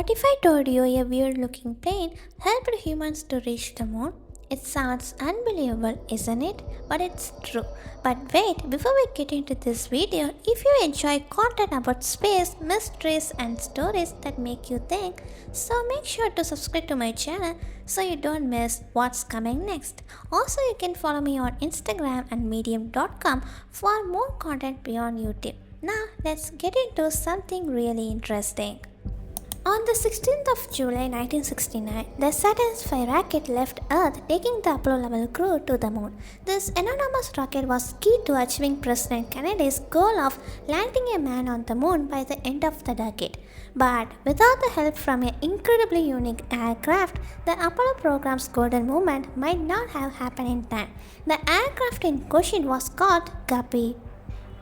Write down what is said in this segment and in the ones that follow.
What if I told you a weird looking plane helped humans to reach the moon? It sounds unbelievable, isn't it? But it's true. But wait, before we get into this video, if you enjoy content about space, mysteries, and stories that make you think, so make sure to subscribe to my channel so you don't miss what's coming next. Also, you can follow me on Instagram and medium.com for more content beyond YouTube. Now, let's get into something really interesting. On the 16th of July 1969, the Saturn V rocket left Earth, taking the Apollo-level crew to the moon. This enormous rocket was key to achieving President Kennedy's goal of landing a man on the moon by the end of the decade. But without the help from an incredibly unique aircraft, the Apollo program's golden moment might not have happened in time. The aircraft in question was called Guppy.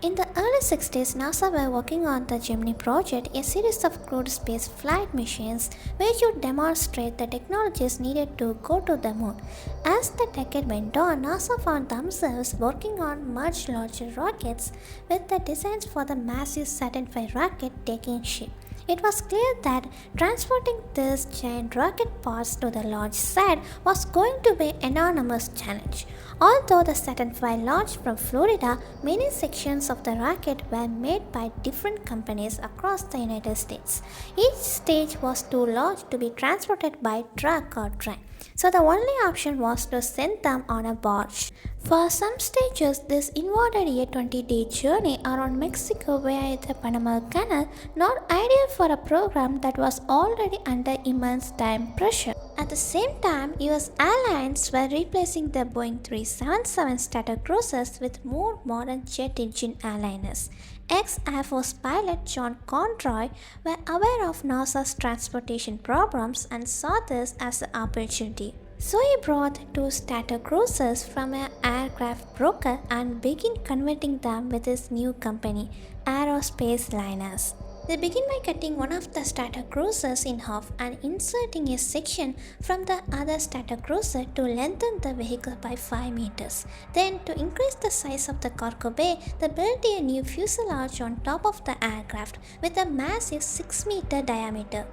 In the early 60s, NASA were working on the Gemini project, a series of crewed space flight missions which would demonstrate the technologies needed to go to the moon. As the decade went on, NASA found themselves working on much larger rockets, with the designs for the massive Saturn V rocket taking shape. It was clear that transporting these giant rocket parts to the launch site was going to be an enormous challenge. Although the Saturn V launched from Florida, many sections of the rocket were made by different companies across the United States. Each stage was too large to be transported by truck or train, so the only option was to send them on a barge. For some stages, this involved a 20-day journey around Mexico via the Panama Canal, not ideal for a program that was already under immense time pressure. At the same time, US airlines were replacing the Boeing 377 Stratocruisers with more modern jet engine airliners. Ex-Air Force pilot John Conroy were aware of NASA's transportation problems and saw this as an opportunity. So he brought two Stratocruisers from an aircraft broker and began converting them with his new company, Aero Spacelines. They begin by cutting one of the Stratocruisers in half and inserting a section from the other Stratocruiser to lengthen the vehicle by 5 meters. Then, to increase the size of the cargo bay, they built a new fuselage on top of the aircraft with a massive 6-meter diameter.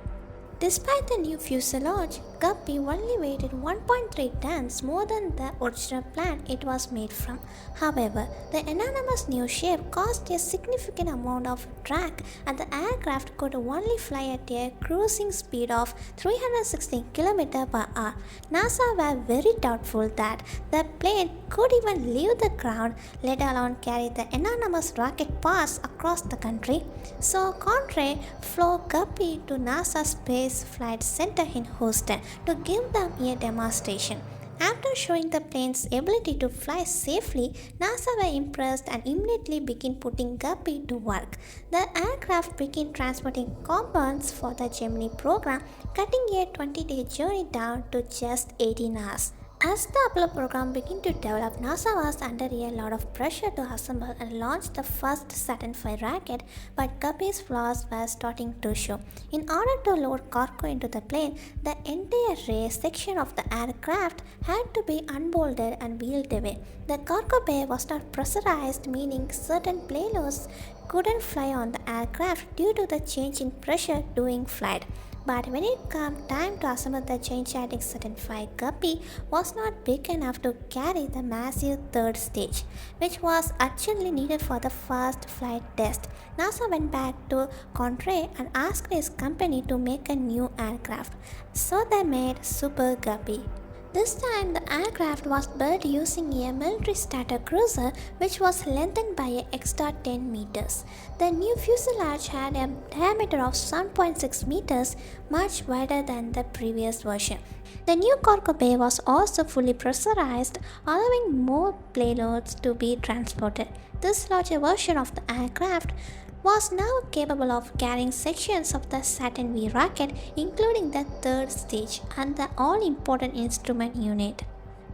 Despite the new fuselage, Guppy only weighed 1.3 tons more than the original plan it was made from. However, the enormous new shape caused a significant amount of drag and the aircraft could only fly at a cruising speed of 360 km per hour. NASA were very doubtful that the plane could even leave the ground, let alone carry the enormous rocket parts across the country. So Conroy flew Guppy to NASA Space Flight Center in Houston to give them a demonstration. After showing the plane's ability to fly safely, NASA were impressed and immediately began putting Guppy to work. The aircraft began transporting components for the Gemini program, cutting a 20-day journey down to just 18 hours. As the Apollo program began to develop, NASA was under a lot of pressure to assemble and launch the first Saturn V rocket, but Guppy's flaws were starting to show. In order to load cargo into the plane, the entire rear section of the aircraft had to be unbolted and wheeled away. The cargo bay was not pressurized, meaning certain payloads couldn't fly on the aircraft due to the change in pressure during flight. But when it came time to assemble the gigantic Saturn V, Guppy was not big enough to carry the massive third stage, which was urgently needed for the first flight test. NASA went back to Conroy and asked his company to make a new aircraft, so they made Super Guppy. This time, the aircraft was built using a military Stratocruiser which was lengthened by an extra 10 meters. The new fuselage had a diameter of 7.6 meters, much wider than the previous version. The new cargo bay was also fully pressurized, allowing more payloads to be transported. This larger version of the aircraft was now capable of carrying sections of the Saturn V rocket, including the third stage and the all-important instrument unit.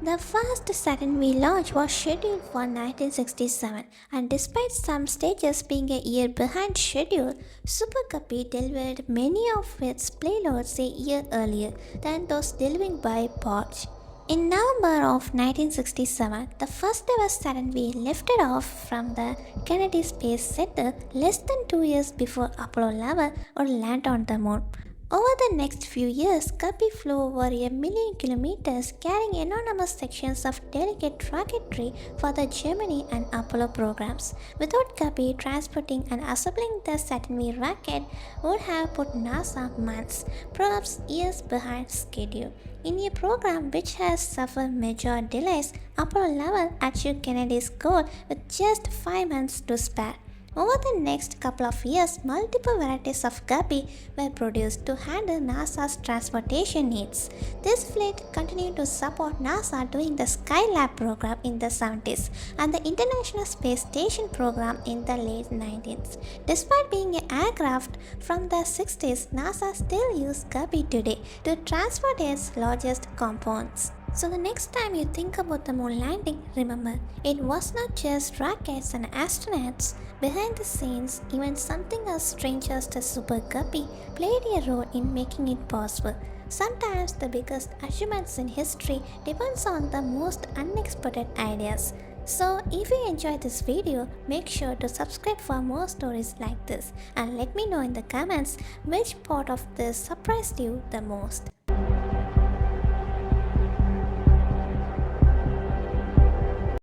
The first Saturn V launch was scheduled for 1967, and despite some stages being a year behind schedule, Super Guppy delivered many of its payloads a year earlier than those delivered by barge. In November of 1967, the first ever Saturn V lifted off from the Kennedy Space Center less than 2 years before Apollo 11 would land on the moon. Over the next few years, Guppy flew over a million kilometers carrying enormous sections of delicate rocketry for the Gemini and Apollo programs. Without Guppy, transporting and assembling the Saturn V rocket would have put NASA months, perhaps years behind schedule. In a program which has suffered major delays, Apollo 11 achieved Kennedy's goal with just 5 months to spare. Over the next couple of years, multiple varieties of Guppy were produced to handle NASA's transportation needs. This fleet continued to support NASA during the Skylab program in the 70s and the International Space Station program in the late 90s. Despite being an aircraft from the 60s, NASA still uses Guppy today to transport its largest components. So the next time you think about the moon landing, remember, it was not just rockets and astronauts. Behind the scenes, even something as strange as the Super Guppy played a role in making it possible. Sometimes the biggest achievements in history depends on the most unexpected ideas. So if you enjoyed this video, make sure to subscribe for more stories like this and let me know in the comments which part of this surprised you the most.